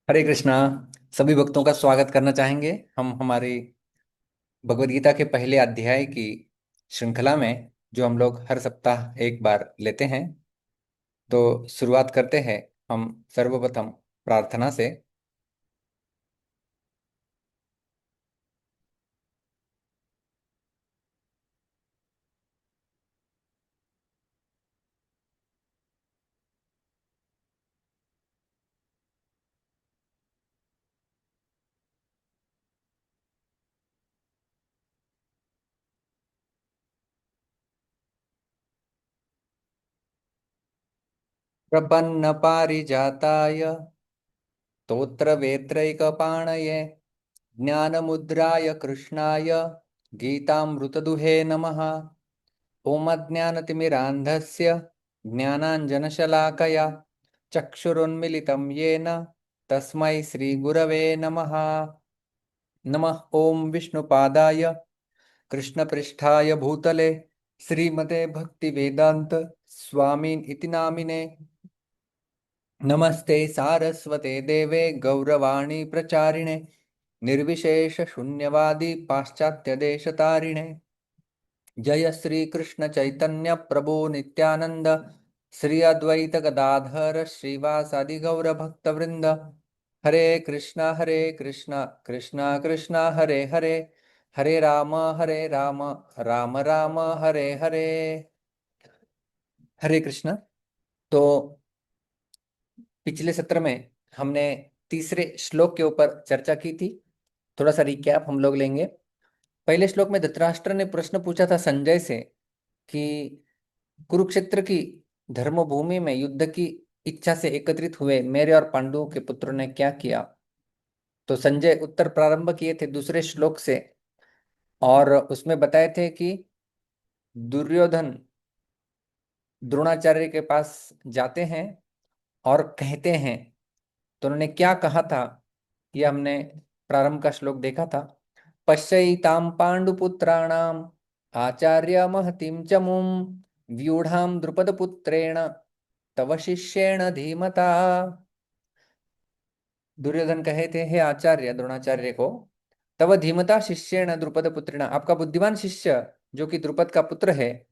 हरे कृष्णा। सभी भक्तों का स्वागत करना चाहेंगे हम हमारी भगवद गीता के पहले अध्याय की श्रृंखला में, जो हम लोग हर सप्ताह एक बार लेते हैं। तो शुरुआत करते हैं हम सर्वप्रथम प्रार्थना से। प्रपन्न पारिजाताय तोत्र वेत्रैकपाणये ज्ञानमुद्राय कृष्णाय गीतामृतदुहे नमः। ओम ज्ञानतिमिरान्धस्य ज्ञानाञ्जनशलाकया चक्षुरुन्मिलितं येन तस्मै श्रीगुरवे नमः। नमः ओम विष्णुपादाय कृष्णपृष्ठाय भूतले श्रीमते भक्तिवेदांत स्वामीन इति नामिने। नमस्ते सारस्वते देवे गौरवाणी प्रचारिणे निर्विशेष शून्यवादी पाश्चात्य देशतारिणे। जय श्री कृष्ण चैतन्य प्रभु नित्यानंद श्री अद्वैत गदाधर श्रीवासादि गौर भक्त वृंद। हरे कृष्णा कृष्णा कृष्णा हरे हरे, हरे राम राम राम हरे हरे। हरे कृष्णा। तो पिछले सत्र में हमने तीसरे श्लोक के ऊपर चर्चा की थी। थोड़ा सा रिकैप हम लोग लेंगे। पहले श्लोक में धृतराष्ट्र ने प्रश्न पूछा था संजय से कि कुरुक्षेत्र की धर्मभूमि में युद्ध की इच्छा से एकत्रित हुए मेरे और पांडवों के पुत्रों ने क्या किया। तो संजय उत्तर प्रारंभ किए थे दूसरे श्लोक से, और उसमें बताए थे कि दुर्योधन द्रोणाचार्य के पास जाते हैं और कहते हैं। तो उन्होंने क्या कहा था, यह हमने प्रारंभ का श्लोक देखा था। पश्यैतां पांडुपुत्राणाम आचार्य महतीं चमुं व्यूढ़ां द्रुपदपुत्रेण तव शिष्येण धीमता। दुर्योधन कहे थे, हे आचार्य द्रोणाचार्य को, तव धीमता शिष्येण द्रुपद पुत्रेण, आपका बुद्धिमान शिष्य जो कि द्रुपद का पुत्र है,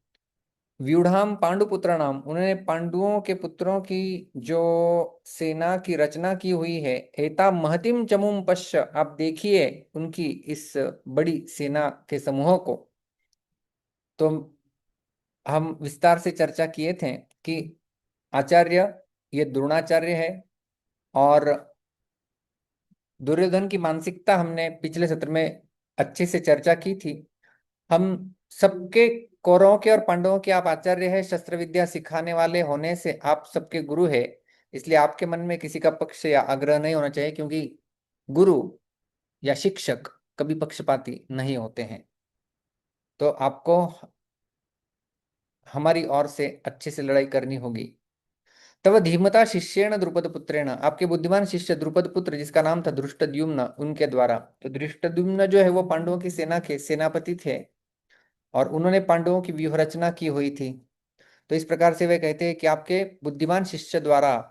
व्यूढ़ाम पांडुपुत्राणाम, उन्होंने पांडुओं के पुत्रों की जो सेना की रचना की हुई है, एता महतिम चमुम पश्य, आप देखिए उनकी इस बड़ी सेना के समूह को। तो हम विस्तार से चर्चा किए थे कि आचार्य ये द्रोणाचार्य है, और दुर्योधन की मानसिकता हमने पिछले सत्र में अच्छे से चर्चा की थी। हम सबके, कौरवों के और पांडवों के आप आचार्य है, शस्त्र विद्या सिखाने वाले होने से आप सबके गुरु है। इसलिए आपके मन में किसी का पक्ष या आग्रह नहीं होना चाहिए, क्योंकि गुरु या शिक्षक कभी पक्षपाती नहीं होते हैं। तो आपको हमारी ओर से अच्छे से लड़ाई करनी होगी। तब धीमता शिष्येण द्रुपद पुत्रेण, आपके बुद्धिमान शिष्य द्रुपद पुत्र जिसका नाम था धृष्टद्युम्न, उनके द्वारा। तो धृष्टद्युम्न जो है वो पांडवों की सेना के सेनापति थे, और उन्होंने पांडवों की व्यूह रचना की हुई थी। तो इस प्रकार से वे कहते हैं कि आपके बुद्धिमान शिष्य द्वारा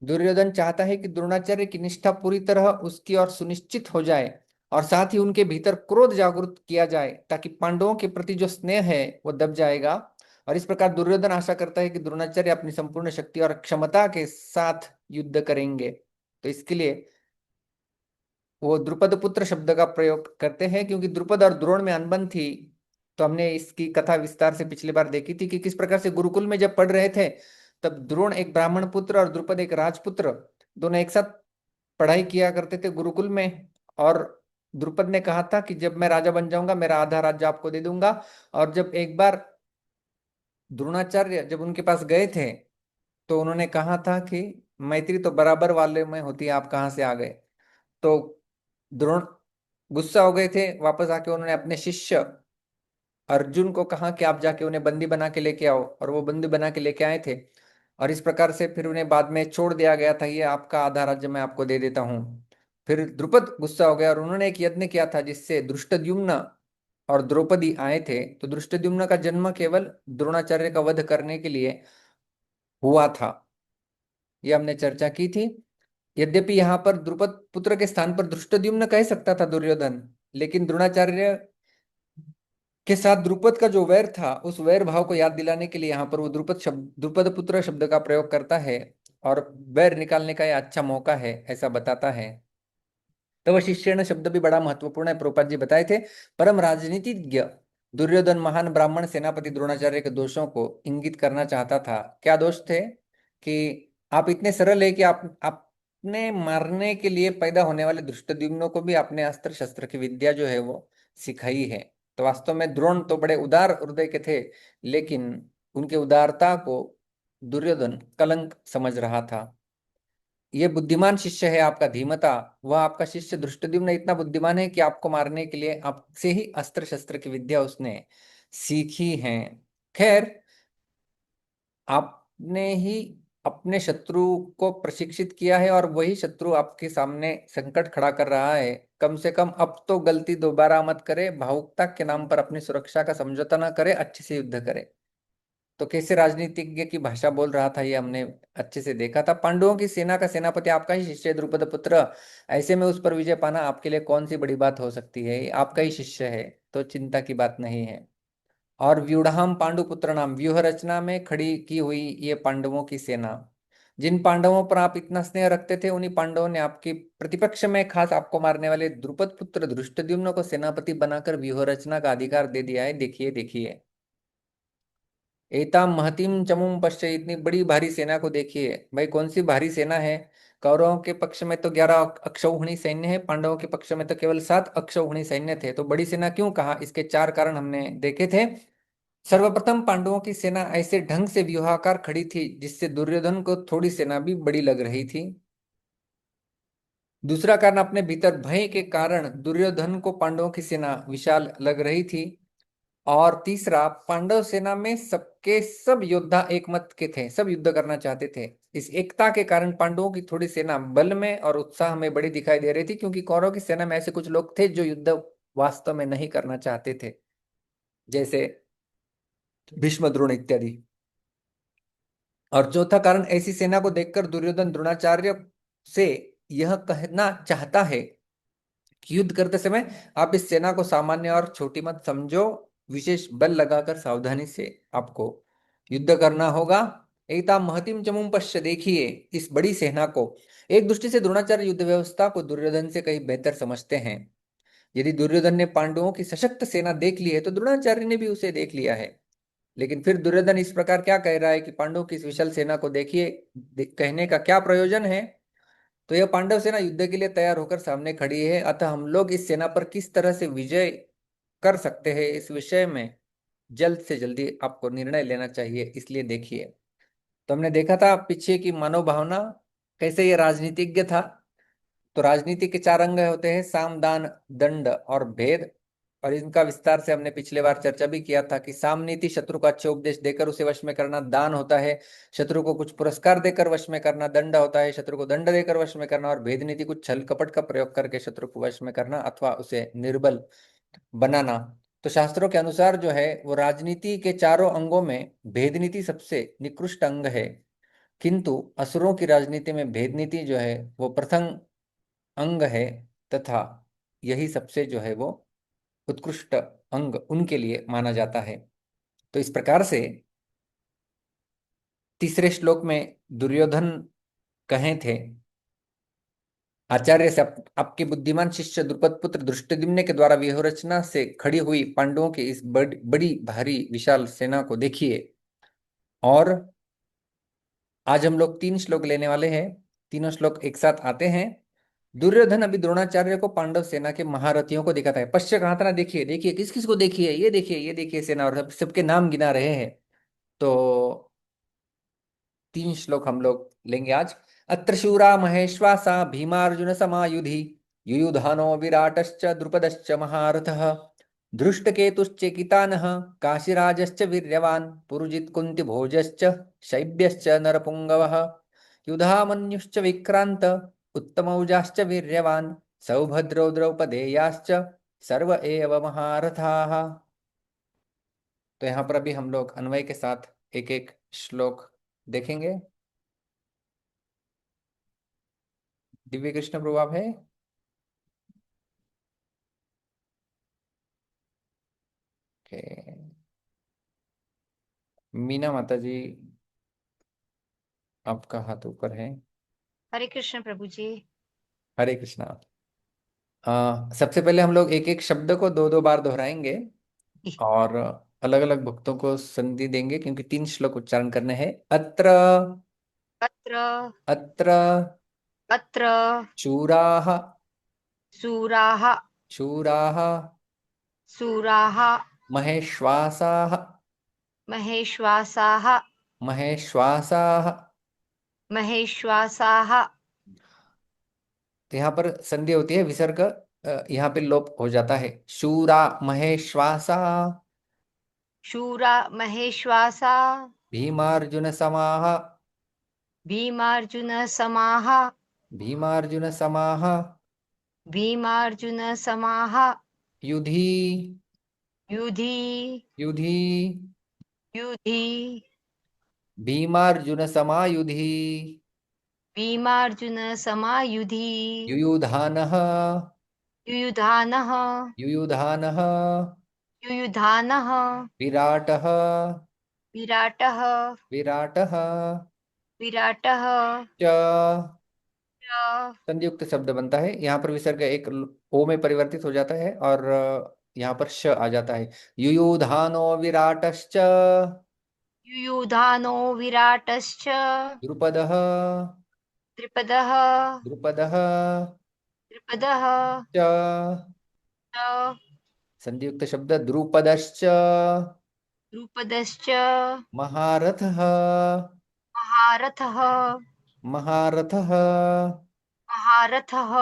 दुर्योधन चाहता है कि द्रोणाचार्य की निष्ठा पूरी तरह उसकी ओर सुनिश्चित हो जाए, और साथ ही उनके भीतर क्रोध जागृत किया जाए, ताकि पांडवों के प्रति जो स्नेह है वो दब जाएगा। और इस प्रकार दुर्योधन आशा करता है कि द्रोणाचार्य अपनी संपूर्ण शक्ति और क्षमता के साथ युद्ध करेंगे। तो इसके लिए वो द्रुपद पुत्र शब्द का प्रयोग करते हैं, क्योंकि द्रुपद और द्रोण में अनबन थी। तो हमने इसकी कथा विस्तार से पिछली बार देखी थी कि किस प्रकार से गुरुकुल में जब पढ़ रहे थे, तब द्रोण एक ब्राह्मण पुत्र और द्रुपद एक राजपुत्र, दोनों एक साथ पढ़ाई किया करते थे गुरुकुल में। और द्रुपद ने कहा था कि जब मैं राजा बन जाऊंगा मेरा आधा राज्य आपको दे दूंगा। और जब एक बार द्रोणाचार्य जब उनके पास गए थे, तो उन्होंने कहा था कि मैत्री तो बराबर वाले में होती है, आप कहाँ से आ गए। तो द्रोण गुस्सा हो गए थे। वापस आके उन्होंने अपने शिष्य अर्जुन को कहा कि आप जाके उन्हें बंदी बना के लेके आओ, और वो बंदी बना के लेके आए थे। और इस प्रकार से फिर उन्हें बाद में छोड़ दिया गया था, ये आपका आधा राज्य मैं आपको दे देता हूँ। फिर द्रुपद गुस्सा हो गया, और उन्होंने एक यज्ञ किया था जिससे धृष्टद्युम्न और द्रौपदी आए थे। तो धृष्टद्युम्न का जन्म केवल द्रोणाचार्य का वध करने के लिए हुआ था, ये हमने चर्चा की थी। यद्यपि यहाँ पर द्रुपद पुत्र के स्थान पर धृष्टद्युम्न कह सकता था दुर्योधन, लेकिन द्रोणाचार्य के साथ द्रुपद का जो वैर था, उस वैर भाव को याद दिलाने के लिए यहाँ पर वो द्रुपद पुत्र शब्द का प्रयोग करता है, और वैर निकालने का यह अच्छा मौका है ऐसा बताता है। तब शिष्यण शब्द भी बड़ा महत्वपूर्ण है, प्रभुपाद जी बताए थे। परम राजनीतिज्ञ दुर्योधन महान ब्राह्मण सेनापति द्रोणाचार्य के दोषों को इंगित करना चाहता था। क्या दोष थे? कि आप इतने सरल है कि आप आपने मारने के लिए पैदा होने वाले धृष्टद्युम्नों को भी आपने अस्त्र शस्त्र की विद्या जो है वो सिखाई है। तो वास्तव में द्रोण तो बड़े उदार हृदय के थे, लेकिन उनके उदारता को दुर्योधन कलंक समझ रहा था। ये बुद्धिमान शिष्य है आपका धीमता, वह आपका शिष्य धृष्टद्युम्न इतना बुद्धिमान है कि आपको मारने के लिए आपसे ही अस्त्र शस्त्र की विद्या उसने सीखी है। खैर, आपने ही अपने शत्रु को प्रशिक्षित किया है और वही शत्रु आपके सामने संकट खड़ा कर रहा है। कम से कम अब तो गलती दोबारा मत करे, भावुकता के नाम पर अपनी सुरक्षा का समझौता ना करे, अच्छे से युद्ध करे। तो कैसे राजनीतिज्ञ की भाषा बोल रहा था ये हमने अच्छे से देखा था। पांडवों की सेना का सेनापति आपका ही शिष्य है द्रुपद पुत्र, ऐसे में उस पर विजय पाना आपके लिए कौन सी बड़ी बात हो सकती है? ये आपका ही शिष्य है, तो चिंता की बात नहीं है। और व्यूढ़ाम पांडुपुत्र नाम, व्यूह रचना में खड़ी की हुई ये पांडवों की सेना, जिन पांडवों पर आप इतना स्नेह रखते थे, उन्हीं पांडवों ने आपके प्रतिपक्ष में खास आपको मारने वाले द्रुपद पुत्र धृष्टद्युम्न को सेनापति बनाकर व्यूह रचना का अधिकार दे दिया है। देखिए देखिए, एताम महतीम चमुम पश्य, इतनी बड़ी भारी सेना को देखिए। भाई कौन सी भारी सेना है? कौरवों के पक्ष में तो 11 अक्षौहिणी सैन्य है, पांडवों के पक्ष में तो केवल 7 अक्षौहिणी सैन्य थे। तो बड़ी सेना क्यों कहा? इसके 4 कारण हमने देखे थे। सर्वप्रथम, पांडवों की सेना ऐसे ढंग से व्यूहाकार खड़ी थी जिससे दुर्योधन को थोड़ी सेना भी बड़ी लग रही थी। दूसरा कारण, अपने भीतर भय के कारण दुर्योधन को पांडवों की सेना विशाल लग रही थी। और तीसरा, पांडव सेना में सबके सब योद्धा एक मत के थे, सब युद्ध करना चाहते थे। इस एकता के कारण पांडवों की थोड़ी सेना बल में और उत्साह में बड़ी दिखाई दे रही थी, क्योंकि कौरवों की सेना में ऐसे कुछ लोग थे जो युद्ध वास्तव में नहीं करना चाहते थे, जैसे भीष्म द्रोण इत्यादि। और चौथा कारण, ऐसी सेना को देखकर दुर्योधन द्रोणाचार्य से यह कहना चाहता है कि युद्ध करते समय आप इस सेना को सामान्य और छोटी मत समझो, विशेष बल लगाकर सावधानी से आपको युद्ध करना होगा। एता महतिम चमुम पश्य, देखिए इस बड़ी सेना को। एक दृष्टि से द्रोणाचार्य युद्ध व्यवस्था को दुर्योधन से कहीं बेहतर समझते हैं। यदि दुर्योधन ने पांडवों की सशक्त सेना देख ली है, तो द्रोणाचार्य ने भी उसे देख लिया है। लेकिन फिर दुर्योधन इस प्रकार क्या कह रहा है कि पांडवों की इस विशाल सेना को देखिए, कहने का क्या प्रयोजन है? तो यह पांडव सेना युद्ध के लिए तैयार होकर सामने खड़ी है, अतः हम लोग इस सेना पर किस तरह से विजय कर सकते हैं, इस विषय में जल्द से जल्दी आपको निर्णय लेना चाहिए। इसलिए देखिए, तो हमने देखा था पीछे की मनोभावना, कैसे ये राजनीतिज्ञ था। तो राजनीति के 4 अंग होते हैं, साम दान दंड और भेद। और इनका विस्तार से हमने पिछले बार चर्चा भी किया था कि साम नीति शत्रु को अच्छे उपदेश देकर उसे वश में करना, दान होता है शत्रु को कुछ पुरस्कार देकर वश में करना, दंड होता है शत्रु को दंड देकर वश में करना, और भेद नीति कुछ छल कपट का प्रयोग करके शत्रु को वश में करना अथवा उसे निर्बल बनाना। तो शास्त्रों के अनुसार जो है वो राजनीति के चारों अंगों में भेद नीति सबसे निकृष्ट अंग है, किंतु असुरों की राजनीति में भेद नीति जो है वो प्रथम अंग है, तथा यही सबसे जो है वो उत्कृष्ट अंग उनके लिए माना जाता है। तो इस प्रकार से तीसरे श्लोक में दुर्योधन कहे थे आचार्य से, आपके बुद्धिमान शिष्य द्रुपद पुत्र धृष्टद्युम्न के द्वारा व्यूह रचना से खड़ी हुई पांडवों की इस बड़ी भारी विशाल सेना को देखिए। और आज हम लोग 3 श्लोक लेने वाले हैं, तीनों श्लोक एक साथ आते हैं। दुर्योधन अभी द्रोणाचार्य को पांडव सेना के महारथियों को दिखाता है। पश्य कहा था ना, देखिए देखिए किस किस को देखिए, ये देखिए ये देखिए सेना, और सबके नाम गिना रहे हैं। तो 3 श्लोक हम लोग लेंगे आज। अत्र शूरा महेश्वासा भीमार्जुन समायुधि, युयुधानो विराटश्च द्रुपदश्च महारथः, धृष्टकेतुश्चेकितानः काशीराजश्च वीर्यवान्, पुरुजित् कुन्तिभोजश्च शैब्यश्च नरपुङ्गवः, युधामन्युश्च विक्रान्त उत्तमौजाश्च वीर्यवान्, सौभद्रो द्रौपदेयाश्च सर्व एव महारथाः। तो यहाँ पर अभी हम लोग अन्वय के साथ एक एक श्लोक देखेंगे। दिव्य कृष्ण प्रभाव है। ओके। मीना माता जी, आपका हाथ ऊपर है। हरे कृष्ण प्रभु जी। हरे कृष्णा। सबसे पहले हम लोग एक एक शब्द को दो दो बार दोहराएंगे और अलग अलग भक्तों को संधि देंगे, क्योंकि 3 श्लोक उच्चारण करने हैं। अत्र, अत्र, अत्र, अत्र, शूराः, सूराः, शूराः, सूराः, महेश्वासाः, महेश्वासाः, महेश्वासाः। महेश्वासाः। तो यहाँ पर संधि होती है, विसर्ग यहाँ पे लोप हो जाता है। शूरा महेश्वासा, शूरा महेश्वासा, भीमार्जुन समाः, भीमार्जुन समाः, भीमार्जुन समाः, भीमार्जुन समाः, युधि, युधि, युधि, युधि, भीमार्जुन समायुधि, भीमार्जुन समायुधि, युयुधानः, युयुधानः, युयुधानः, युयुधानः, विराटः, विराटः, विराटः, विराटः, च। च। संयुक्त शब्द बनता है। यहाँ पर विसर्ग एक ओ में परिवर्तित हो जाता है और यहाँ पर श आ जाता है। युयुधानो विराटश्च, युयुधानो विराटश्च, द्रुपदः, त्रिपदः, द्रुपदः, त्रिपदः, च। च। संयुक्त शब्द द्रुपदश्च, द्रुपदश्च, महारथः, महारथः, महारथः। महारथः।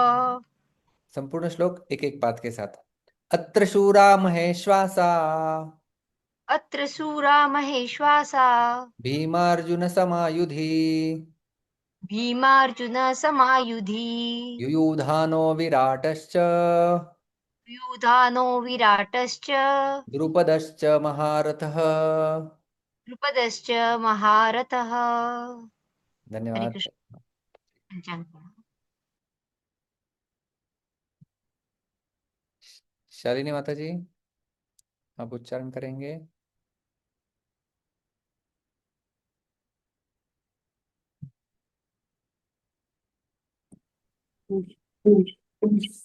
संपूर्ण श्लोक एक एक पाद के साथ। अत्र शूरा महेश्वासा, अत्र शूरा महेश्वासा, भीमार्जुन समायुधि, भीमार्जुन समायुधि, युयुधानो विराटश्च, युधानो विराटश्च, द्रुपदश्च महारथः। द्रुपदश्च महारथः। हरे धन्यवाद। कृष्ण। पंचांग। शालिनी माता जी, आप उच्चारण करेंगे।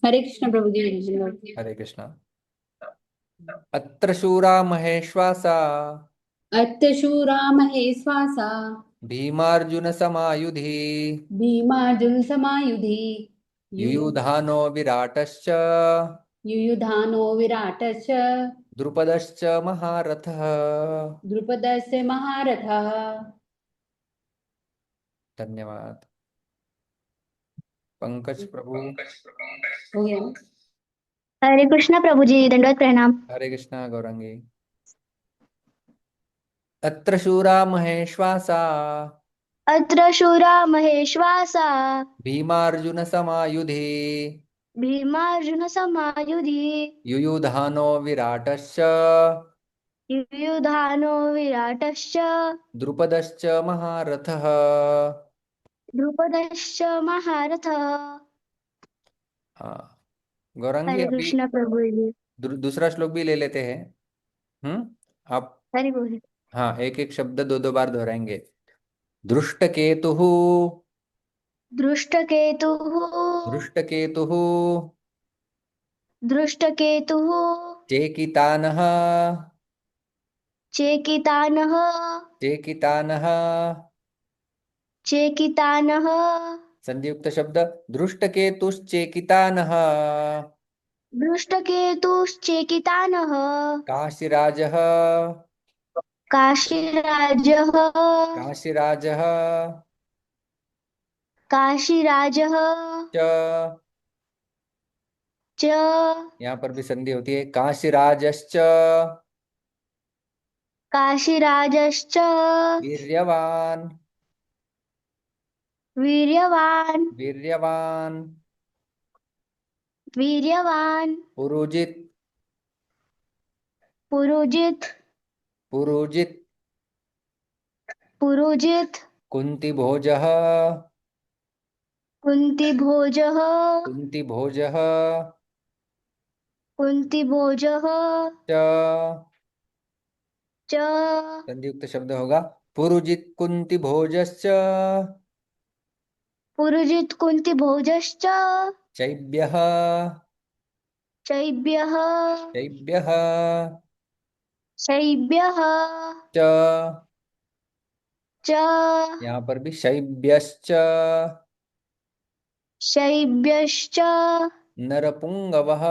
हरे कृष्ण प्रभु जी, हरे कृष्ण। हरे कृष्णा। अत्र शूरा महेश्वासा, अत्तशूरा महेश्वासा, भीमार्जुन समायुधि, भीमार्जुन समायुधि, युयुधानो विराटश्च, युयुधानो विराटश्च, द्रुपदश्च महारथः। द्रुपदस्य महारथः। धन्यवाद। पंकज प्रभु। हो गया। हरे कृष्णा प्रभु जी, दंडवत प्रणाम। हरे कृष्णा गौरंगी। अत्र शूरा महेश्वासा, अत्र शूरा महेश्वासा, भीमार्जुन समायुधि, भीमार्जुन समायुधि, युयुधानो विराटश्च, युयुधानो विराटश्च, द्रुपदश्च महारथः। द्रुपदश्च महारथः। हाँ गौरांगी, हरे अभी कृष्ण प्रभु जी। दूसरा श्लोक भी ले लेते हैं। आप। हरि बोल। हाँ, एक एक शब्द दो दो बार दोहराएंगे। दृष्टकेतुः, दृष्टकेतुः, दृष्टकेतुः, दृष्टकेतुः, चेकितानः, चेकितानः, चेकितानः। चेकितानः, संयुक्त शब्द दृष्टकेतुश्चेकितानः, दृष्टकेतुश्चेकितानः, काशीराजः, काशीराजः, काशीराजः, काशीराजः, च। च। यहाँ पर भी संधि होती है, काशीराजश्च, काशीराजश्च, वीर्यवान, वीर्यवान्, वीर्यवान, वीर्यवान्, पुरुजित, पुरुजित्, पुरुजित, पुरुजित्, कुंती भोजः, कुन्तिभोजः कुन्तिभोजः कुन्तिभोजः च च संधियुक्त शब्द होगा पुरुजित कुन्तिभोजश्च पुरुजित् कुन्तिभोजश्च चैभ्यः चैभ्यः चैभ्यः शैभ्यः च च यहाँ पर भी शैभ्यश्च शैभ्यश्च नरपुंगवः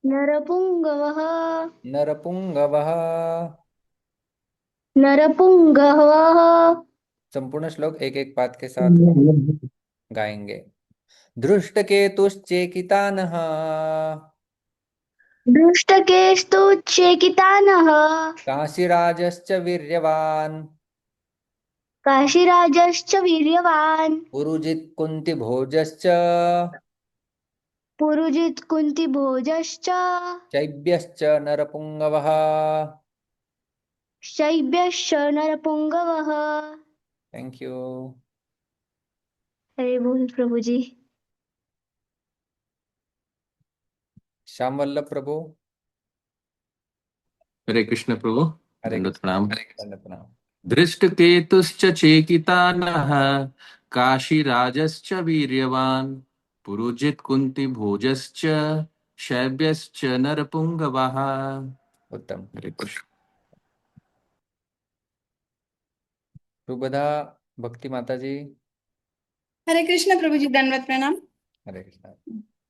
नरपुङ्गवः नरपुंगवः। नरपुङ्गवः। संपूर्ण श्लोक एक एक पाद के साथ गाएंगे। दृष्टकेतुश्चेकितानः दृष्टकेस्तुच्छेकितानः काशीराजश्च वीर्यवान् काशीराजश्च वीर्यवान् पुरुजित् कुन्तिभोजश्च पुरुजित् कुन्तिभोजश्च चैभ्यश्च नरपुंगवः। शैब्यश्च नरपुङ्गवः। Thank you. हरे बोल प्रभु जी। श्याम वल्लभ प्रभु। हरे कृष्ण प्रभु। हरे दंडवत कृष्ण। प्रणाम। दंडवत प्रणाम। दृष्टकेतुश्च चेकितानः काशीराजश्च वीर्यवान् पुरुजित् कुन्तिभोजश्च शैब्यश्च नरपुङ्गवः। उत्तम। हरे कृष्ण। सुभदा भक्ति माता जी। हरे कृष्ण प्रभु जी, दंडवत प्रणाम। हरे कृष्ण।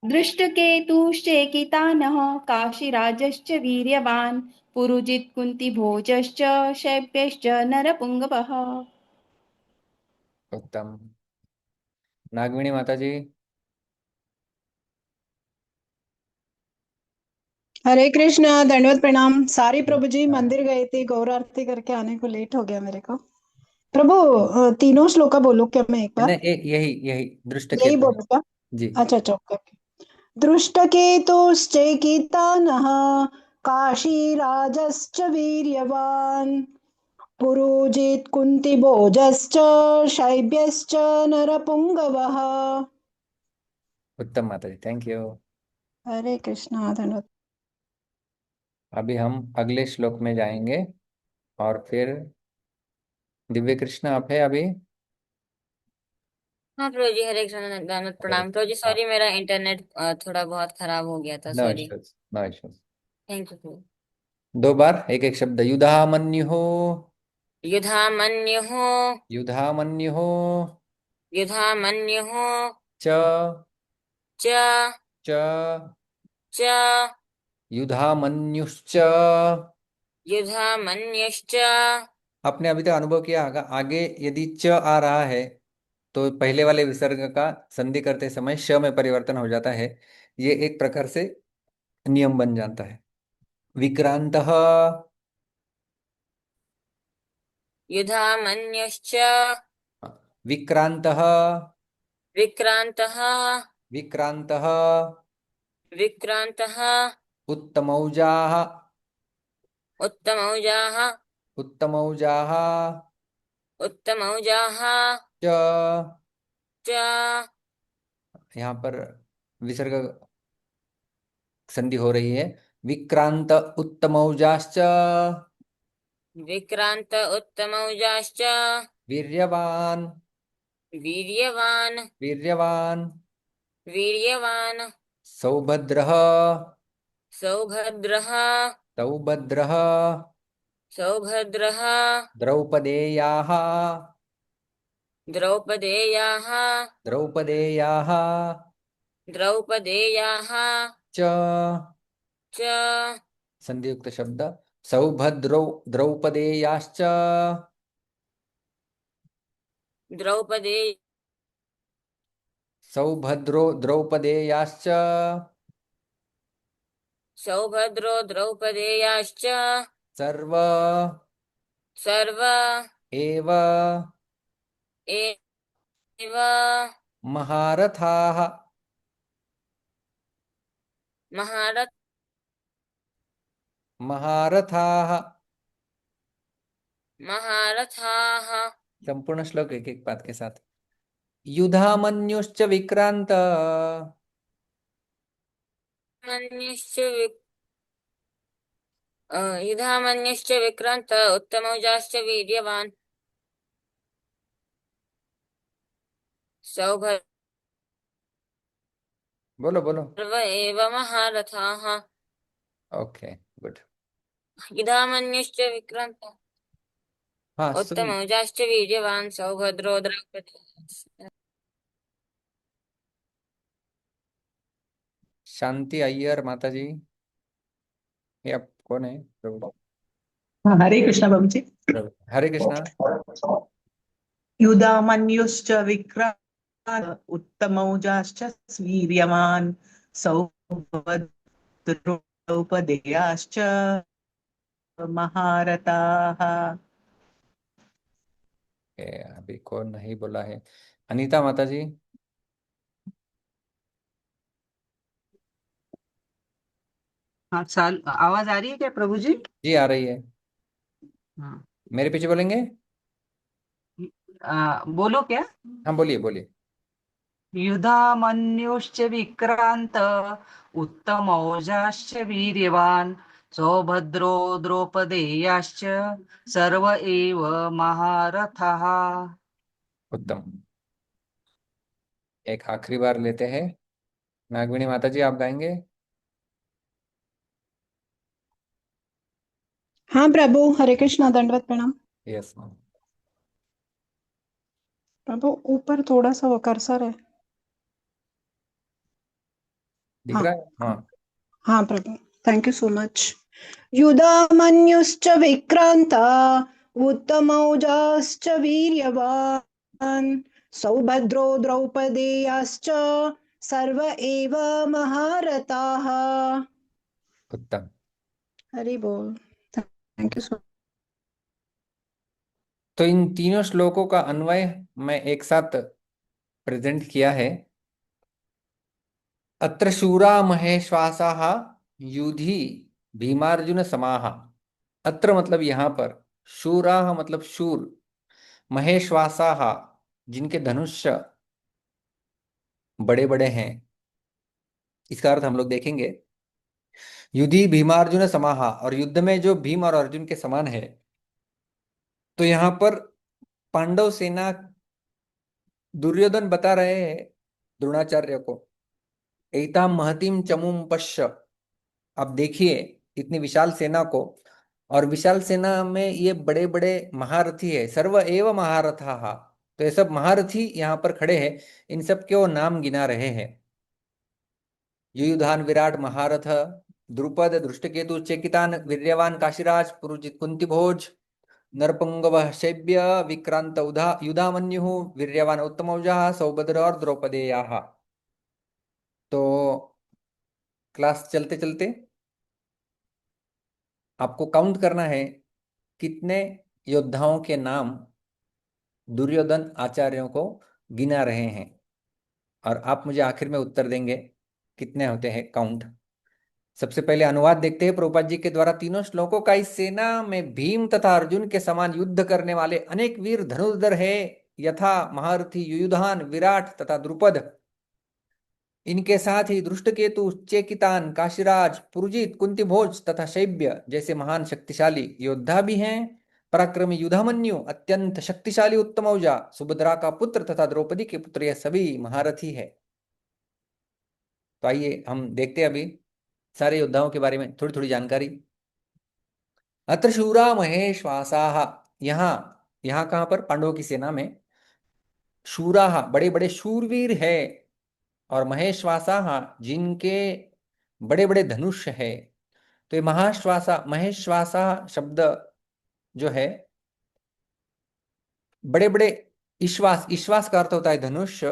दृष्टकेतुश्चेकितानः काशीराजश्च वीर्यवान् पुरुजित् कुन्तिभोजश्च शैब्यश्च नरपुङ्गवः। उत्तम। नागमणि माता जी। हरे कृष्णा, दंडवत प्रणाम। सारी प्रभु जी मंदिर गए थे, गौर आरती करके आने को लेट हो गया मेरे को। प्रभु तीनों श्लोका बोलो क्या मैं एक बार? नहीं, यही यही दृष्ट यही केतु बोलो क्या? जी। अच्छा अच्छा, ओके ओके। दृष्टकेतुश्चेकितानः काशीराजश्च वीर्यवान् पुरोजित् कुन्तिभोजश्च शैब्यश्च नरपुङ्गवः। उत्तम माता जी, थैंक यू। हरे कृष्णा, धन्यवाद। अभी हम अगले श्लोक में जाएंगे और फिर दिव्य कृष्ण आप है अभी। हाँ प्रभु जी, हरे कृष्ण, दंडवत प्रणाम प्रभु जी। सॉरी, मेरा इंटरनेट थोड़ा बहुत खराब हो गया था, no sorry. Issues, no issues. Thank you प्रभु। दो बार एक एक शब्द। युधामन्युः युधामन्युः युधामन्युः युधामन्युः च च च च युधामन्युश्च। युधामन्युश्च। आपने अभी तक अनुभव किया होगा, आगे यदि च आ रहा है तो पहले वाले विसर्ग का संधि करते समय श में परिवर्तन हो जाता है। ये एक प्रकार से नियम बन जाता है। विक्रांतः युधामन्युश्च विक्रांतः विक्रान्तः विक्रांतः विक्रान्तः उत्तमौजाः उत्तमौजाः उत्तमौजाः उत्तमौजाः च। च यहाँ पर विसर्ग संधि हो रही है। विक्रांत उत्तमौजाश्च विक्रान्त उत्तमौजाश्च वीर्यवान् वीर्यवान् वीर्यवान् वीर्यवान् सौभद्रः सौभद्रः सौभद्रः सौभद्रः द्रौपदेयाः द्रौपदेयाः द्रौपदेयाः द्रौपदेयाः च। च संधियुक्त शब्द। सौभद्रौ द्रौपदेयाश्च द्रौपदे सौभद्रो द्रौपदेयाश्च सौभद्रो द्रौपदेयाश्च सर्व सर्व एव एव महारथाः महारथ महारथाः। महारथाः। संपूर्ण श्लोक एक एक पाद के साथ। युधामन्युश्च विक्रांत। मन्युश्च युधामन्युश्च विक्रांत उत्तमौजाश्च वीर्यवान् सौभद्र बोलो बोलो। एव महारथाः। Okay good. युधामन्युश्च विक्रांत हाँ सुन। उत्तमौजाश्च वीर्यवान् सौभद्रो द्रौपदी। शांति अय्यर माता जी, ये आप कौन है? प्रभु। हरे कृष्ण बाबू जी। प्रभु हरे कृष्णा। युधामन्युश्च विक्रांत उत्तमौजाश्च वीर्यवान् सौभद्रो द्रौपदेयाश्च महारथाः। अभी कौन नहीं बोला है? अनीता माता जी। हाँ साल आवाज आ रही है क्या प्रभु जी? जी आ रही है। हाँ मेरे पीछे बोलेंगे? बोलो क्या? हाँ बोलिए बोलिए। युधामन्युश्च विक्रांत उत्तमौजाश्च वीर्यवान् सौभद्रो द्रौपदेयाश्च सर्व एव महारथाः। उत्तम। एक आखिरी बार लेते हैं। नागविनी माता जी आप गाएंगे? हाँ प्रभु, हरे कृष्णा, दंडवत प्रणाम। यस। प्रभु ऊपर थोड़ा सा वो कर्सर है। दिख हाँ रहा है? हाँ। हाँ प्रभु, थैंक यू सो मच। युधामन्युश्च विक्रांत उत्तमौजाश्च वीर्यवान् सौभद्रो द्रौपदेयाश्च सर्व एव महारथाः। उत्तम। हरि बोल। Thank you so. तो इन तीनों श्लोकों का अन्वय मैं एक साथ प्रेजेंट किया है। अत्र शूरा महेश्वासाः युधि भीमार्जुन समाः। अत्र मतलब यहाँ पर, शूराः मतलब शूर, महेश्वासाः जिनके धनुष बड़े बड़े हैं, इसका अर्थ हम लोग देखेंगे। युधि भीमार्जुन समाहा, और युद्ध में जो भीम और अर्जुन के समान है। तो यहाँ पर पांडव सेना, दुर्योधन बता रहे हैं द्रोणाचार्य को, एताम महतीम चमुम पश्य। अब देखिए इतनी विशाल सेना को, और विशाल सेना में ये बड़े बड़े महारथी है, सर्व एव महारथा। तो ये सब महारथी यहाँ पर खड़े हैं। इन सब के वो नाम गिना रहे हैं। युयुधान विराट महारथ, द्रुपद दृष्टकेतु चेकितान वीर्यवान काशीराज पुरुजित कुंतीभोज नरपुंगव शैब्य विक्रांत उधा युधामन्यु वीर्यवान उत्तमौजा सौभद्र और द्रौपदेया। तो क्लास चलते चलते आपको काउंट करना है कितने योद्धाओं के नाम दुर्योधन आचार्यों को गिना रहे हैं, और आप मुझे आखिर में उत्तर देंगे कितने होते हैं काउंट। सबसे पहले अनुवाद देखते हैं प्रभुपाद जी के द्वारा तीनों श्लोकों का। इस सेना में भीम तथा अर्जुन के समान युद्ध करने वाले अनेक वीर धनुर्धर है, यथा महारथी युयुधान विराट तथा द्रुपद। इनके साथ ही दृष्टकेतु चेकितान काशीराज पुरुजित कुंतीभोज तथा शैब्य जैसे महान शक्तिशाली योद्धा भी हैं। पराक्रमी युधामन्यु अत्यंत शक्तिशाली उत्तमौजा सुभद्रा का पुत्र तथा द्रौपदी के पुत्र, यह सभी महारथी है। तो आइए हम देखते हैं अभी सारे योद्धाओं के बारे में थोड़ी थोड़ी जानकारी। अत्र शूरा महेश्वासाः, यहाँ यहाँ कहां पर? पांडवों की सेना में। शूराः बड़े बड़े शूरवीर है, और महेश्वासाः जिनके बड़े बड़े धनुष है। तो ये महाश्वासा महेश्वासा शब्द जो है, बड़े बड़े ईश्वास, ईश्वास का अर्थ होता है धनुष,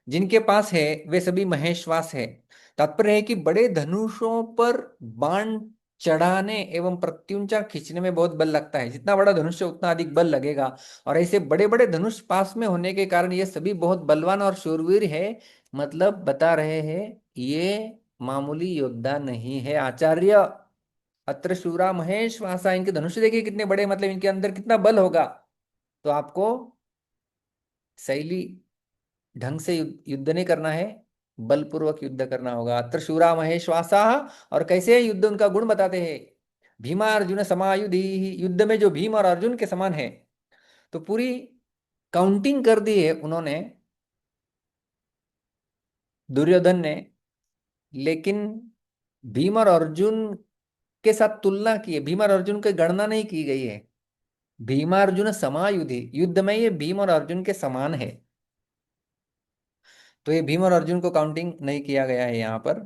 जिनके पास है वे सभी महेश्वास है। तात्पर्य है कि बड़े धनुषों पर बाण चढ़ाने एवं प्रत्युंचा खींचने में बहुत बल लगता है। जितना बड़ा धनुष है उतना अधिक बल लगेगा, और ऐसे बड़े बड़े धनुष पास में होने के कारण ये सभी बहुत बलवान और शूरवीर है। मतलब बता रहे हैं ये मामूली योद्धा नहीं है आचार्य। अत्र शूरा महेश वासा, इनके धनुष देखिए कितने बड़े, मतलब इनके अंदर कितना बल होगा। तो आपको शैली ढंग से युद्ध नहीं करना है, बलपूर्वक युद्ध करना होगा। अत्र शूरा महेश्वासा, और कैसे युद्ध उनका गुण बताते हैं। भीमा अर्जुन समायुधि, युद्ध में जो भीम और अर्जुन के समान है। तो पूरी काउंटिंग कर दी है उन्होंने, दुर्योधन ने, लेकिन भीम और अर्जुन के साथ तुलना की है। भीम और अर्जुन की गणना नहीं की गई है। भीमा अर्जुन समायुधि, युद्ध में ये भीम और अर्जुन के समान है। तो ये भीम और अर्जुन को काउंटिंग नहीं किया गया है यहाँ पर।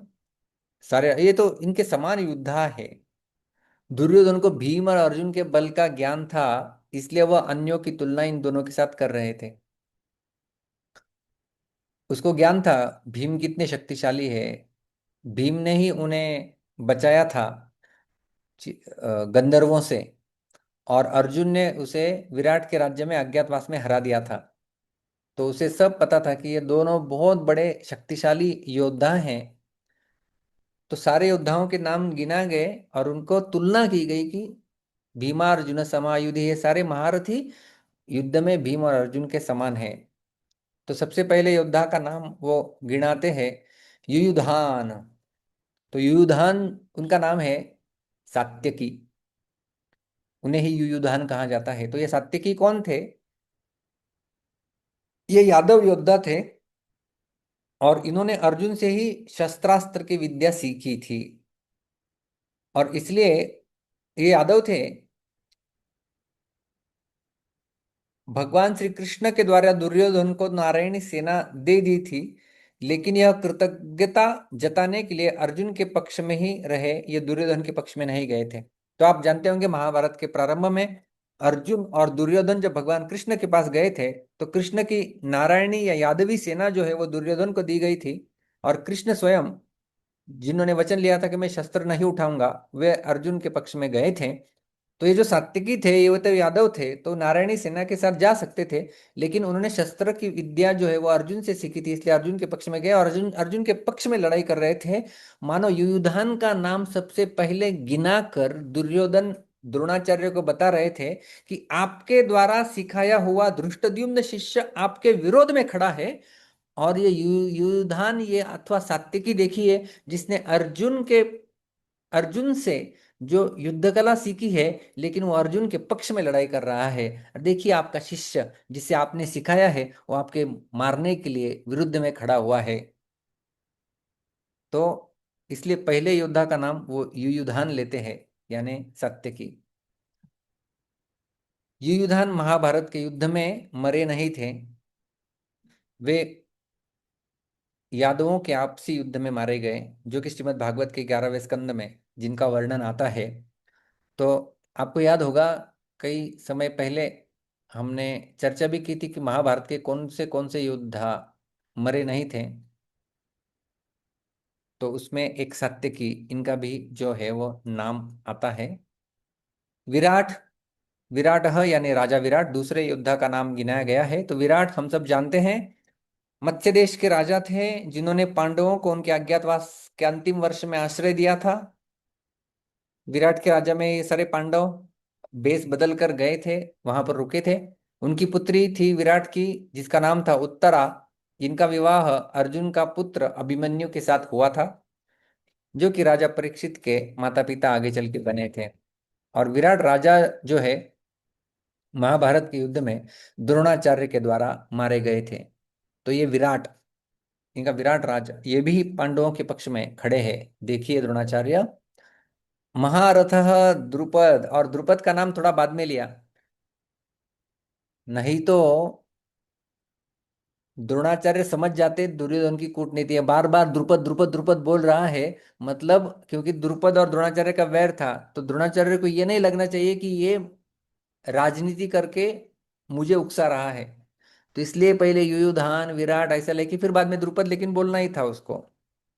सारे ये तो इनके समान योद्धा है। दुर्योधन को भीम और अर्जुन के बल का ज्ञान था, इसलिए वह अन्यों की तुलना इन दोनों के साथ कर रहे थे। उसको ज्ञान था भीम कितने शक्तिशाली है। भीम ने ही उन्हें बचाया था गंधर्वों से, और अर्जुन ने उसे विराट के राज्य में अज्ञातवास में हरा दिया था। तो उसे सब पता था कि ये दोनों बहुत बड़े शक्तिशाली योद्धा हैं। तो सारे योद्धाओं के नाम गिना गए और उनको तुलना की गई कि भीमा अर्जुन समायुधि, ये सारे महारथी युद्ध में भीम और अर्जुन के समान है। तो सबसे पहले योद्धा का नाम वो गिनाते हैं, युयुधान। तो युयुधान उनका नाम है, सात्यकी, उन्हें ही युयुधान कहा जाता है। तो ये सात्यकी कौन थे? ये यादव योद्धा थे, और इन्होंने अर्जुन से ही शस्त्रास्त्र की विद्या सीखी थी, और इसलिए ये यादव थे। भगवान श्री कृष्ण के द्वारा दुर्योधन को नारायणी सेना दे दी थी, लेकिन यह कृतज्ञता जताने के लिए अर्जुन के पक्ष में ही रहे, ये दुर्योधन के पक्ष में नहीं गए थे। तो आप जानते होंगे महाभारत के प्रारंभ में अर्जुन और दुर्योधन जब भगवान कृष्ण के पास गए थे, तो कृष्ण की नारायणी या यादवी सेना जो है वो दुर्योधन को दी गई थी, और कृष्ण स्वयं, जिन्होंने वचन लिया था कि मैं शस्त्र नहीं उठाऊंगा, वे अर्जुन के पक्ष में गए थे। तो ये जो सात्विकी थे, ये तो यादव थे, तो नारायणी सेना के साथ जा सकते थे, लेकिन उन्होंने शस्त्र की विद्या जो है वो अर्जुन से सीखी थी, इसलिए अर्जुन के पक्ष में गए और अर्जुन अर्जुन के पक्ष में लड़ाई कर रहे थे। मानो युयुधान का नाम सबसे पहले गिना कर दुर्योधन द्रोणाचार्य को बता रहे थे कि आपके द्वारा सिखाया हुआ धृष्टद्युम्न शिष्य आपके विरोध में खड़ा है। और ये युयुधान, ये अथवा सात्विकी देखिए, जिसने अर्जुन से जो युद्ध कला सीखी है, लेकिन वो अर्जुन के पक्ष में लड़ाई कर रहा है। और देखिए आपका शिष्य जिसे आपने सिखाया है, वो आपके मारने के लिए विरुद्ध में खड़ा हुआ है। तो इसलिए पहले योद्धा का नाम वो युयुधान लेते हैं, यानी सात्यकी। युयुधान महाभारत के युद्ध में मरे नहीं थे, वे यादवों के आपसी युद्ध में मारे गए, जो कि श्रीमद् भागवत के 11वें स्कंद में जिनका वर्णन आता है। तो आपको याद होगा, कई समय पहले हमने चर्चा भी की थी कि महाभारत के कौन से योद्धा मरे नहीं थे। तो उसमें एक सात्यकी, इनका भी जो है वो नाम आता है। विराट, विराट यानी राजा विराट, दूसरे योद्धा का नाम गिनाया गया है। तो विराट हम सब जानते हैं, मत्स्य देश के राजा थे, जिन्होंने पांडवों को उनके अज्ञातवास के अंतिम वर्ष में आश्रय दिया था। विराट के राज्य में ये सारे पांडव बेस बदल कर गए थे, वहां पर रुके थे। उनकी पुत्री थी विराट की, जिसका नाम था उत्तरा, जिनका विवाह अर्जुन का पुत्र अभिमन्यु के साथ हुआ था, जो कि राजा परीक्षित के माता पिता आगे चल के बने थे। और विराट राजा जो है महाभारत के युद्ध में द्रोणाचार्य के द्वारा मारे गए थे। तो ये विराट, इनका विराट राजा, ये भी पांडवों के पक्ष में खड़े हैं। देखिए द्रोणाचार्य। महारथ द्रुपद, और द्रुपद का नाम थोड़ा बाद में लिया, नहीं तो द्रोणाचार्य समझ जाते दुर्योधन की कूटनीति है। बार बार द्रुपद द्रुपद द्रुपद बोल रहा है, मतलब क्योंकि द्रुपद और द्रोणाचार्य का वैर था, तो द्रोणाचार्य को ये नहीं लगना चाहिए कि ये राजनीति करके मुझे उकसा रहा है। तो इसलिए पहले युयुधान विराट ऐसा लेके फिर बाद में द्रुपद, लेकिन बोलना ही था उसको।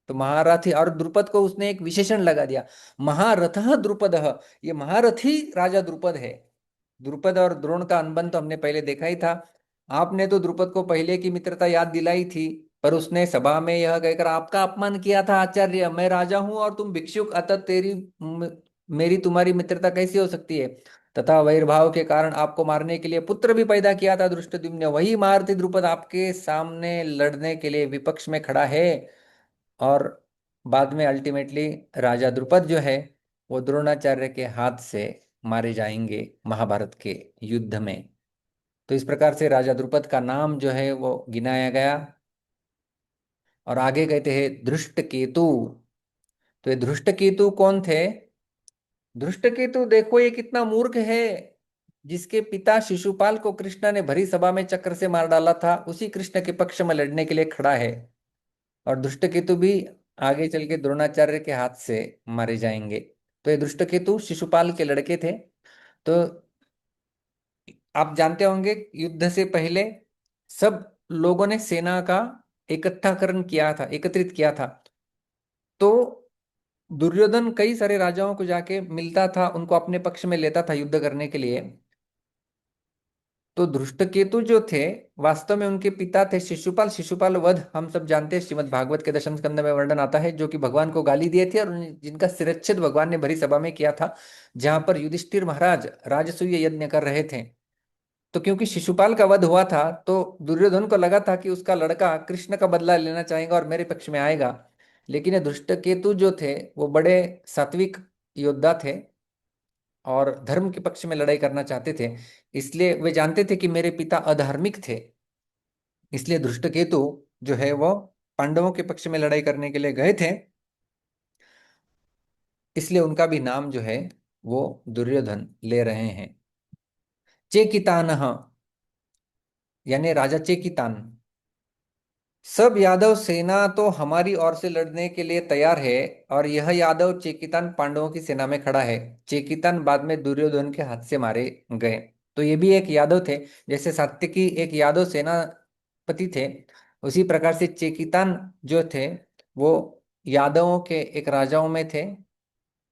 तो महारथी, और द्रुपद को उसने एक विशेषण लगा दिया, महारथ द्रुपद, ये महारथी राजा द्रुपद है। द्रुपद और द्रोण का अनबन तो हमने पहले देखा ही था। आपने तो द्रुपद को पहले की मित्रता याद दिलाई थी, पर उसने सभा में यह कहकर आपका अपमान किया था, आचार्य मैं राजा हूं और तुम भिक्षुक, अतः तेरी मेरी तुम्हारी मित्रता कैसी हो सकती है। तथा वैरभाव के कारण आपको मारने के लिए पुत्र भी पैदा किया था धृष्टद्युम्न, वही महारथी द्रुपद आपके सामने लड़ने के लिए विपक्ष में खड़ा है। और बाद में अल्टीमेटली राजा द्रुपद जो है वो द्रोणाचार्य के हाथ से मारे जाएंगे महाभारत के युद्ध में। तो इस प्रकार से राजा द्रुपद का नाम जो है वो गिनाया गया। और आगे कहते हैं धृष्टकेतु। तो ये धृष्टकेतु कौन थे? धृष्टकेतु देखो ये कितना मूर्ख है, जिसके पिता शिशुपाल को कृष्ण ने भरी सभा में चक्र से मार डाला था, उसी कृष्ण के पक्ष में लड़ने के लिए खड़ा है। और धृष्टकेतु भी आगे चल के द्रोणाचार्य के हाथ से मारे जाएंगे। तो ये धृष्टकेतु शिशुपाल के लड़के थे। तो आप जानते होंगे युद्ध से पहले सब लोगों ने सेना का इकट्ठाकरण किया था, एकत्रित किया था। तो दुर्योधन कई सारे राजाओं को जाके मिलता था, उनको अपने पक्ष में लेता था युद्ध करने के लिए। तो धृष्टकेतु जो थे वास्तव में उनके पिता थे शिशुपाल। शिशुपाल वध हम सब जानते हैं, श्रीमद् भागवत के दशम स्कंद में वर्णन आता है, जो कि भगवान को गाली दिए थे और जिनका शिरच्छेद भगवान ने भरी सभा में किया था, जहां पर युधिष्ठिर महाराज राजसूय यज्ञ कर रहे थे। तो क्योंकि शिशुपाल का वध हुआ था तो दुर्योधन को लगा था कि उसका लड़का कृष्ण का बदला लेना चाहेगा और मेरे पक्ष में आएगा। लेकिन ये धृष्टकेतु जो थे वो बड़े सात्विक योद्धा थे और धर्म के पक्ष में लड़ाई करना चाहते थे। इसलिए वे जानते थे कि मेरे पिता अधार्मिक थे, इसलिए धृष्टकेतु जो है वो पांडवों के पक्ष में लड़ाई करने के लिए गए थे। इसलिए उनका भी नाम जो है वो दुर्योधन ले रहे हैं। चेकितानः यानी राजा चेकितान। सब यादव सेना तो हमारी ओर से लड़ने के लिए तैयार है और यह यादव चेकितान पांडवों की सेना में खड़ा है। चेकितान बाद में दुर्योधन के हाथ से मारे गए। तो ये भी एक यादव थे, जैसे सात्यकी एक यादव सेनापति थे, उसी प्रकार से चेकितान जो थे वो यादवों के एक राजाओं में थे,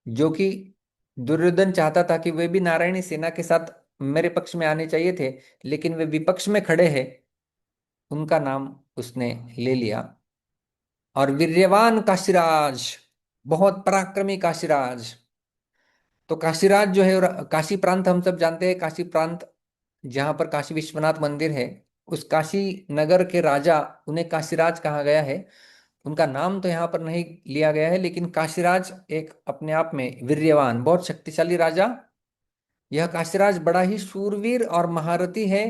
जो कि दुर्योधन चाहता था कि वे भी नारायणी सेना के साथ मेरे पक्ष में आने चाहिए थे, लेकिन वे विपक्ष में खड़े हैं, उनका नाम उसने ले लिया। और वीर्यवान काशीराज, बहुत पराक्रमी काशीराज। तो काशीराज जो है, और काशी प्रांत हम सब जानते हैं, काशी प्रांत जहां पर काशी विश्वनाथ मंदिर है, उस काशी नगर के राजा, उन्हें काशीराज कहा गया है। उनका नाम तो यहाँ पर नहीं लिया गया है, लेकिन काशीराज एक अपने आप में वीर्यवान, बहुत शक्तिशाली राजा। यह काशीराज बड़ा ही शूरवीर और महारथी है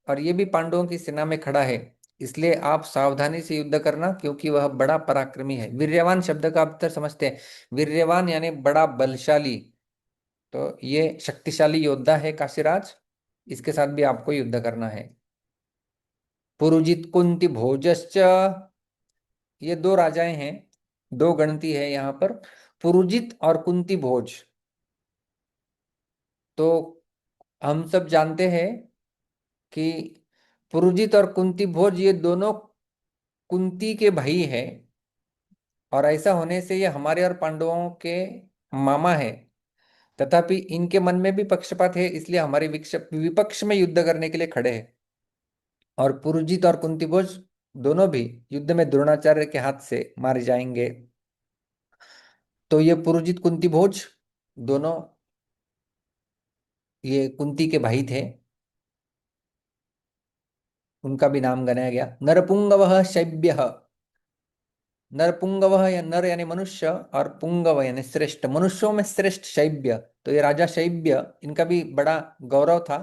और ये भी पांडवों की सेना में खड़ा है। इसलिए आप सावधानी से युद्ध करना, क्योंकि वह बड़ा पराक्रमी है। वीर्यवान शब्द का अर्थ समझते हैं, वीर्यवान यानी बड़ा बलशाली। तो ये शक्तिशाली योद्धा है काशीराज, इसके साथ भी आपको युद्ध करना है। पुरुजित कुंती भोजश्च, ये दो राजाएं हैं, दो गणती है यहाँ पर, पुरुजित और कुंती भोज। तो हम सब जानते हैं कि पुरुजित और कुंती भोज ये दोनों कुंती के भाई है, और ऐसा होने से ये हमारे और पांडवों के मामा है। तथापि इनके मन में भी पक्षपात है, इसलिए हमारे विपक्ष में युद्ध करने के लिए खड़े हैं। और पुरुजित और कुंती भोज दोनों भी युद्ध में द्रोणाचार्य के हाथ से मारे जाएंगे। तो ये पुरुजित कुंती भोज दोनों ये कुंती के भाई थे, उनका भी नाम गनाया गया। नरपुंगव शैब्य, नरपुंगव या नर यानी मनुष्य और पुंगव यानी श्रेष्ठ, मनुष्यों में श्रेष्ठ शैब्य। तो ये राजा शैब्य, इनका भी बड़ा गौरव था।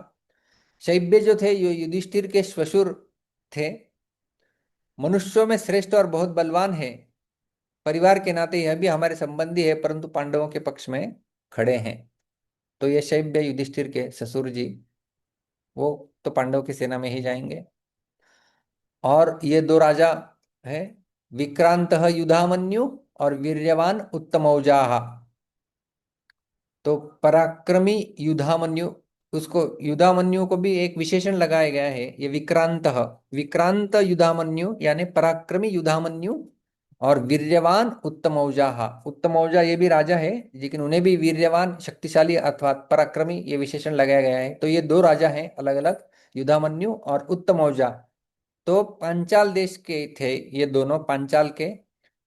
शैब्य जो थे ये युधिष्ठिर के श्वशुर थे, मनुष्यों में श्रेष्ठ और बहुत बलवान है। परिवार के नाते यह भी हमारे संबंधी है, परंतु पांडवों के पक्ष में खड़े हैं। तो ये शैब्य युधिष्ठिर के ससुर जी, वो तो पांडव की सेना में ही जाएंगे। और ये दो राजा है, विक्रांत युधामन्यु और वीर्यवान उत्तमौजाहा। तो पराक्रमी युधामन्यु, उसको युधामन्यु को भी एक विशेषण लगाया गया है, ये विक्रांत, विक्रांत युधामन्यु यानी पराक्रमी युधामन्यु, और वीर्यवान उत्तमौजाहा। उत्तमौजा ये भी राजा है, लेकिन उन्हें भी वीर्यवान, शक्तिशाली अथवा पराक्रमी ये विशेषण लगाया गया है। तो ये दो राजा हैं अलग अलग, युधामन्यु और उत्तमौजा। तो पांचाल देश के थे ये दोनों, पांचाल के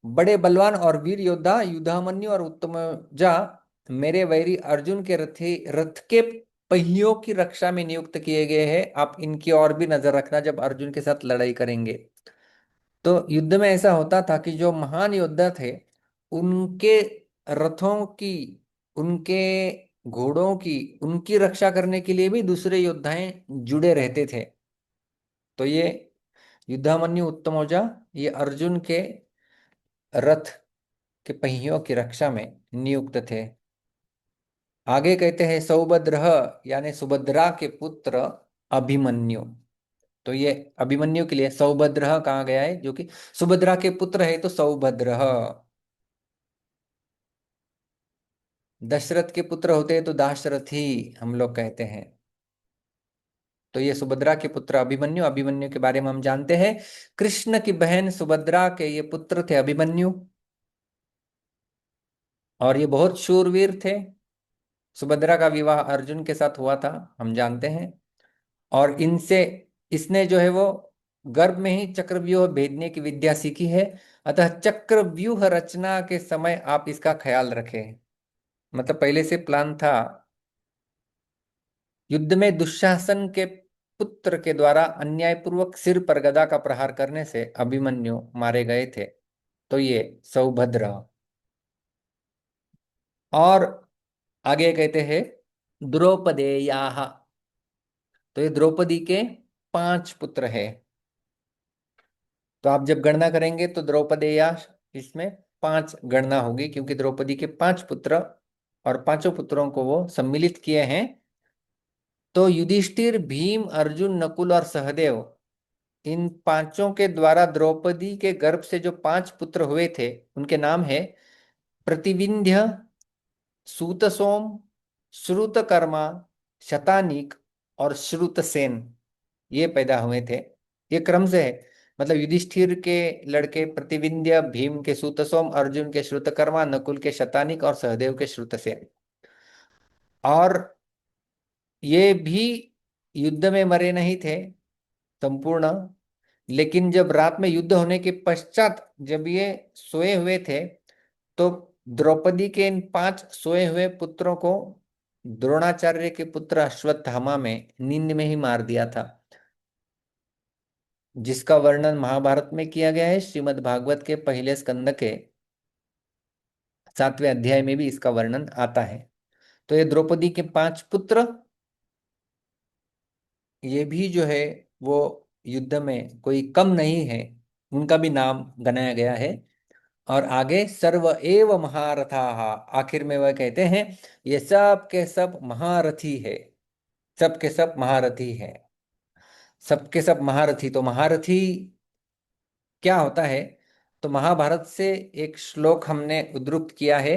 बड़े बलवान और वीर योद्धा युधामन्यु और उत्तमौजा मेरे वैरी अर्जुन के रथ के पहियों की रक्षा में नियुक्त किए गए हैं। आप इनकी ओर भी नजर रखना जब अर्जुन के साथ लड़ाई करेंगे। तो युद्ध में ऐसा होता था कि जो महान योद्धा थे उनके रथों की, उनके घोड़ों की, उनकी रक्षा करने के लिए भी दूसरे योद्धाएं जुड़े रहते थे। तो ये युद्धामन्यु उत्तमौजा ये अर्जुन के रथ के पहियों की रक्षा में नियुक्त थे। आगे कहते हैं सौभद्र यानी सुभद्रा के पुत्र अभिमन्यु। तो ये अभिमन्यु के लिए सौभद्र कहा गया है, जो कि सुभद्रा के पुत्र है तो सौभद्र। दशरथ के पुत्र होते हैं तो दाशरथी हम लोग कहते हैं। तो ये सुभद्रा के पुत्र अभिमन्यु, अभिमन्यु के बारे में हम जानते हैं कृष्ण की बहन सुभद्रा के ये पुत्र थे अभिमन्यु, और ये बहुत शूरवीर थे। सुभद्रा का विवाह अर्जुन के साथ हुआ था, हम जानते हैं। और इनसे इसने जो है वो गर्भ में ही चक्रव्यूह भेदने की विद्या सीखी है। अतः चक्रव्यूह रचना के समय आप इसका ख्याल रखें। मतलब पहले से प्लान था। युद्ध में दुशासन के पुत्र के द्वारा अन्यायपूर्वक सिर पर गदा का प्रहार करने से अभिमन्यु मारे गए थे। तो ये सौभद्र। और आगे कहते हैं द्रौपदेयाः। तो ये द्रौपदी के 5 पुत्र है। तो आप जब गणना करेंगे तो द्रौपदेया इसमें 5 गणना होगी, क्योंकि द्रौपदी के 5 पुत्र और पांचों पुत्रों को वो सम्मिलित किए हैं। तो युधिष्ठिर, भीम, अर्जुन, नकुल और सहदेव, इन पांचों के द्वारा द्रौपदी के गर्भ से जो 5 पुत्र हुए थे उनके नाम है प्रतिविंध्य, सूतसोम, श्रुतकर्मा, शतानीक और श्रुतसेन। ये पैदा हुए थे। ये क्रम से है। मतलब युधिष्ठिर के लड़के प्रतिविंध्य, भीम के सूतसोम, अर्जुन के श्रुतकर्मा, नकुल के शतानीक और सहदेव के श्रुतसेन। और ये भी युद्ध में मरे नहीं थे संपूर्ण, लेकिन जब रात में युद्ध होने के पश्चात जब ये सोए हुए थे तो द्रौपदी के इन 5 सोए हुए पुत्रों को द्रोणाचार्य के पुत्र अश्वत्थामा में नींद में ही मार दिया था, जिसका वर्णन महाभारत में किया गया है। श्रीमद् भागवत के पहले स्कंद के 7वें अध्याय में भी इसका वर्णन आता है। तो ये द्रौपदी के 5 पुत्र, ये भी जो है वो युद्ध में कोई कम नहीं है, उनका भी नाम गनाया गया है। और आगे सर्व एव महारथाः, आखिर में वह कहते हैं ये सब के सब महारथी है, सब के सब महारथी है। सबके सब महारथी, तो महारथी क्या होता है? तो महाभारत से एक श्लोक हमने उद्धृत किया है,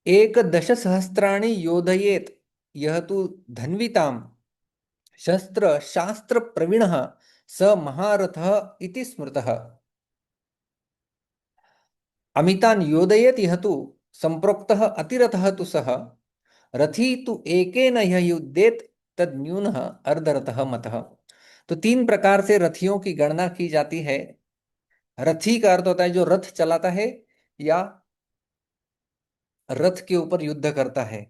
एक दश सहस्त्राणि योधयेत यह तु धन्विताम शस्त्र शास्त्र प्रवीणः स महारथः इति स्मृतः। अमितान योदयेत यह तु संप्रोक्तः अतिरथः तु सः रथी तु एकेन यह युद्धेत तद न्यूनः अर्धरथः मतः। तो 3 प्रकार से रथियों की गणना की जाती है। रथी का अर्थ होता है जो रथ चलाता है या रथ के ऊपर युद्ध करता है।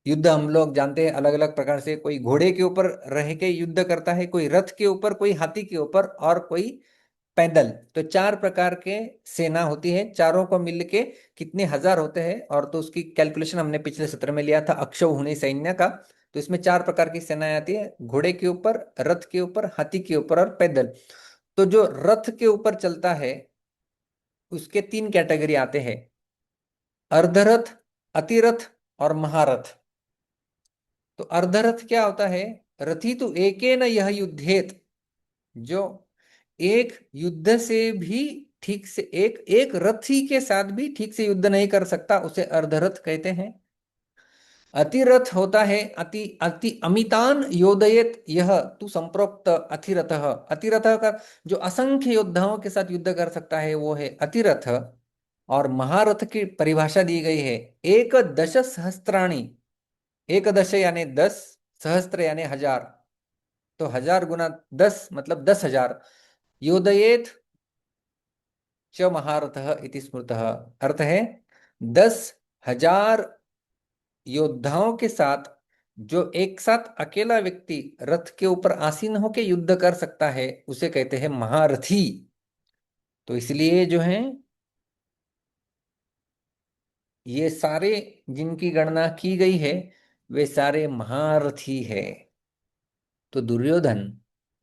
युद्ध हम लोग जानते हैं अलग अलग प्रकार से, कोई घोड़े के ऊपर रह के युद्ध करता है, कोई रथ के ऊपर, कोई हाथी के ऊपर और कोई पैदल। तो 4 प्रकार के सेना होती है। चारों को मिलके कितने हजार होते हैं, और तो उसकी कैलकुलेशन हमने पिछले सत्र में लिया था अक्षौहिणी सैन्य का। तो इसमें 4 प्रकार की सेनाएं आती है, घोड़े के ऊपर, रथ के ऊपर, हाथी के ऊपर और पैदल। तो जो रथ के ऊपर चलता है उसके 3 कैटेगरी आते हैं, अर्धरथ, अतिरथ और महारथ। तो अर्धरथ क्या होता है? रथी तो एकेन यह युद्धेत, जो एक युद्ध से भी ठीक से, एक एक रथी के साथ भी ठीक से युद्ध नहीं कर सकता, उसे अर्धरथ कहते हैं। अतिरथ होता है अति अति अमितान योदयेत यह तू संप्रोक्त अतिरथः। अतिरथ का जो असंख्य योद्धाओं के साथ युद्ध कर सकता है वो है अतिरथ। और महारथ की परिभाषा दी गई है एक दश सहस्त्राणी, एक दश यानी 10, सहस्त्र यानी 1000, तो 1000 गुना 10 मतलब 10,000। योदयेत च महारथः इति स्मृतः, अर्थ है 10,000 योद्धाओं के साथ जो एक साथ अकेला व्यक्ति रथ के ऊपर आसीन होकर युद्ध कर सकता है उसे कहते हैं महारथी। तो इसलिए जो है ये सारे जिनकी गणना की गई है वे सारे महारथी है। तो दुर्योधन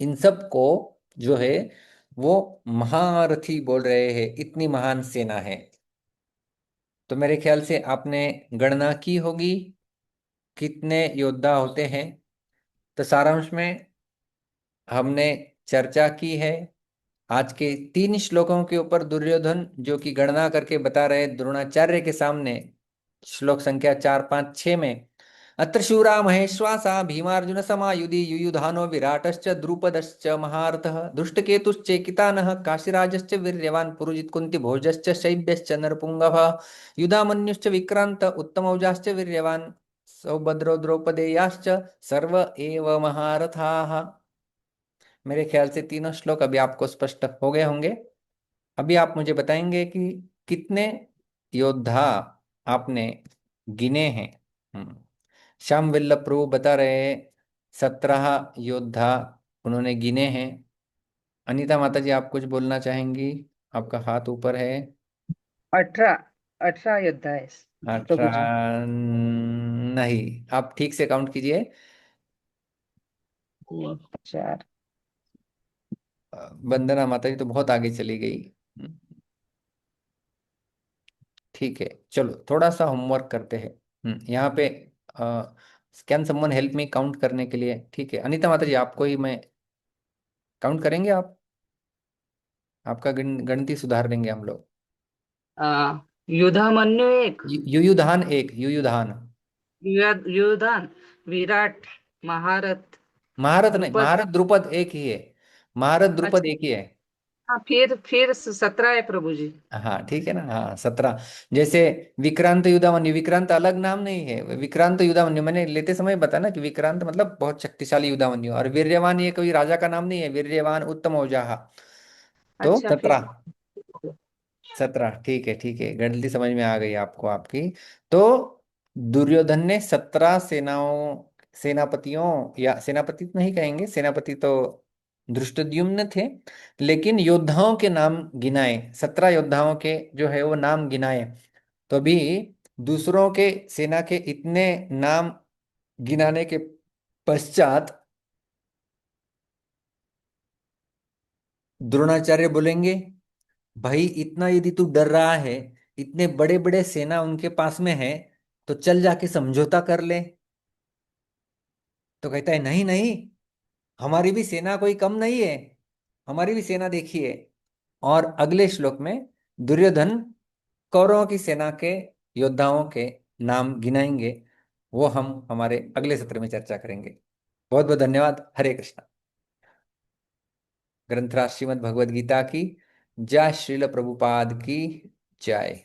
इन सब को जो है वो महारथी बोल रहे हैं, इतनी महान सेना है। तो मेरे ख्याल से आपने गणना की होगी कितने योद्धा होते हैं। तो सारांश में हमने चर्चा की है आज के 3 श्लोकों के ऊपर। दुर्योधन जो कि गणना करके बता रहे द्रोणाचार्य के सामने, श्लोक संख्या 4, 5, 6 में, अत्र शूरा महेश्वासा भीमार्जुन समायुधि युयुधानो विराटश्च द्रुपदश्च महारथः दुष्टकेतुश्चेकितानः काशीराजश्च वीर्यवान् पुरुजित् कुन्तिभोजश्च शैब्यश्च नरपुङ्गवः युधामन्युश्च विक्रान्त उत्तमौजाश्च वीर्यवान् सौभद्रो द्रौपदेयाश्च सर्व एव महारथाः। मेरे ख्याल से 3 श्लोक अभी आपको स्पष्ट हो गए होंगे। अभी आप मुझे बताएंगे कि कितने योद्धा आपने गिने हैं। श्याम विल्लभ प्रभु बता रहे हैं 17 योद्धा उन्होंने गिने हैं। अनीता माता जी आप कुछ बोलना चाहेंगी? आपका हाथ ऊपर है। 18 योद्धा है प्रभु जी। 18 नहीं, आप ठीक से काउंट कीजिए। 4। वंदना माता जी तो बहुत आगे चली गई। ठीक है, चलो थोड़ा सा होमवर्क करते हैं। यहाँ पे can someone help me count करने के लिए? ठीक है, अनीता माता जी आपको ही मैं काउंट करेंगे। आप आपका गणिती सुधार देंगे हम लोग। युधामन्यु एक, युयुधान एक, युयुधान। युधान, विराट, महारथ, महारथ नहीं, द्रुपद। महारथ द्रुपद एक ही है। महारथ द्रुपद अच्छा, एक ही है। हाँ, फिर 17 है प्रभु जी। हाँ ठीक है ना, हाँ 17। जैसे विक्रांत युधामन्यु, विक्रांत अलग नाम नहीं है, विक्रांत युधामन्यु मैंने लेते समय बताया ना कि विक्रांत मतलब बहुत शक्तिशाली युधामन्यु। और वीर्यवान ये कोई राजा का नाम नहीं है, वीर्यवान उत्तम औजाहा। तो अच्छा, फिर 17। 17 ठीक है, ठीक है, गणित समझ में आ गई आपको आपकी। तो दुर्योधन ने 17 सेनापतियों, या सेनापति तो नहीं कहेंगे, सेनापति तो धृष्टद्युम्न थे, लेकिन योद्धाओं के नाम गिनाए। 17 योद्धाओं के जो है वो नाम गिनाए। तो अभी दूसरों के सेना के इतने नाम गिनाने के पश्चात द्रोणाचार्य बोलेंगे, भाई इतना यदि तू डर रहा है, इतने बड़े बड़े सेना उनके पास में है, तो चल जाके समझौता कर ले। तो कहता है नहीं नहीं, हमारी भी सेना कोई कम नहीं है, हमारी भी सेना देखिए। और अगले श्लोक में दुर्योधन कौरवों की सेना के योद्धाओं के नाम गिनाएंगे। वो हम हमारे अगले सत्र में चर्चा करेंगे। बहुत बहुत धन्यवाद। हरे कृष्णा। ग्रंथराज श्रीमद् भगवद गीता की जय, श्रील प्रभुपाद की जय।